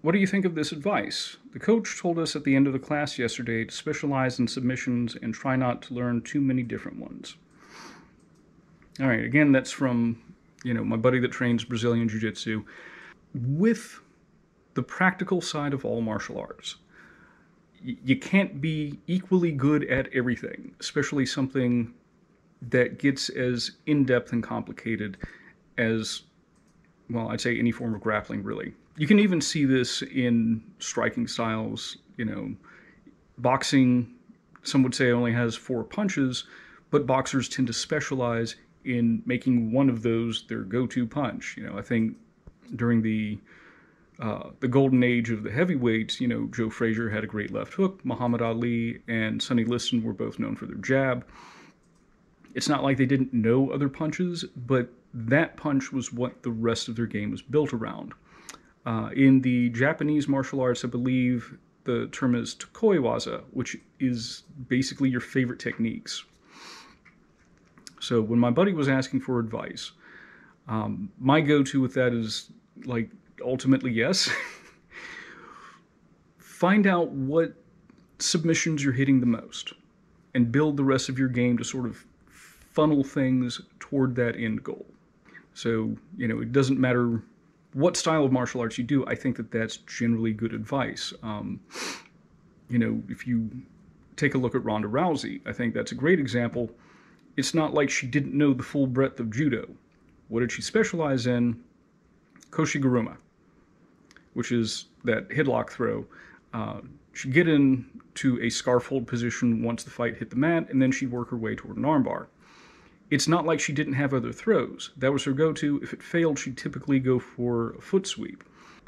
What do you think of this advice? The coach told us at the end of the class yesterday to specialize in submissions and try not to learn too many different ones. All right, again, that's from, my buddy that trains Brazilian Jiu-Jitsu. With the practical side of all martial arts, you can't be equally good at everything, especially something that gets as in-depth and complicated as, well, I'd say any form of grappling, really. You can even see this in striking styles. Boxing, some would say, only has 4 punches, but boxers tend to specialize in making one of those their go-to punch. I think during the golden age of the heavyweights, Joe Frazier had a great left hook. Muhammad Ali and Sonny Liston were both known for their jab. It's not like they didn't know other punches, but that punch was what the rest of their game was built around. In the Japanese martial arts, I believe the term is tokoiwaza, which is basically your favorite techniques. So when my buddy was asking for advice, my go-to with that is, ultimately yes. Find out what submissions you're hitting the most and build the rest of your game to sort of funnel things toward that end goal. So, it doesn't matter what style of martial arts you do. I think that that's generally good advice. If you take a look at Ronda Rousey, I think that's a great example. It's not like she didn't know the full breadth of judo. What did she specialize in? Koshiguruma, which is that headlock throw. She'd get into a scarf hold position once the fight hit the mat, and then she'd work her way toward an armbar. It's not like she didn't have other throws. That was her go-to. If it failed, she'd typically go for a foot sweep.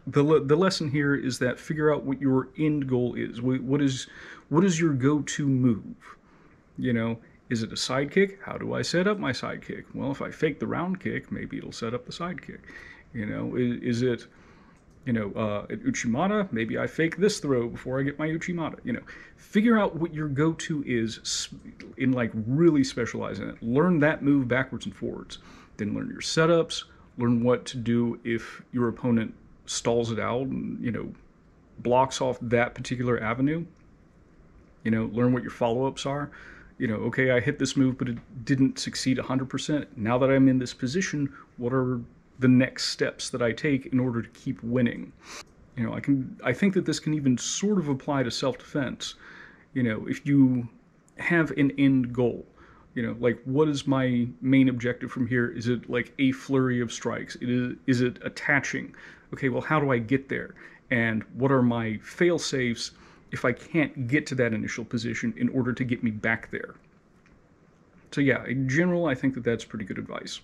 The lesson here is that figure out what your end goal is. What is your go-to move? Is it a side kick? How do I set up my side kick? Well, if I fake the round kick, maybe it'll set up the side kick. Is it, at Uchimata, maybe I fake this throw before I get my Uchimata. Figure out what your go-to is in really specialize in it. Learn that move backwards and forwards. Then learn your setups, learn what to do if your opponent stalls it out and, blocks off that particular avenue. Learn what your follow-ups are. Okay, I hit this move, but it didn't succeed 100%. Now that I'm in this position, what are the next steps that I take in order to keep winning? I think that this can even sort of apply to self-defense. If you have an end goal, what is my main objective from here? Is it a flurry of strikes? Is it attaching? Okay, well, how do I get there? And what are my fail-safes if I can't get to that initial position in order to get me back there? So yeah, in general, I think that that's pretty good advice.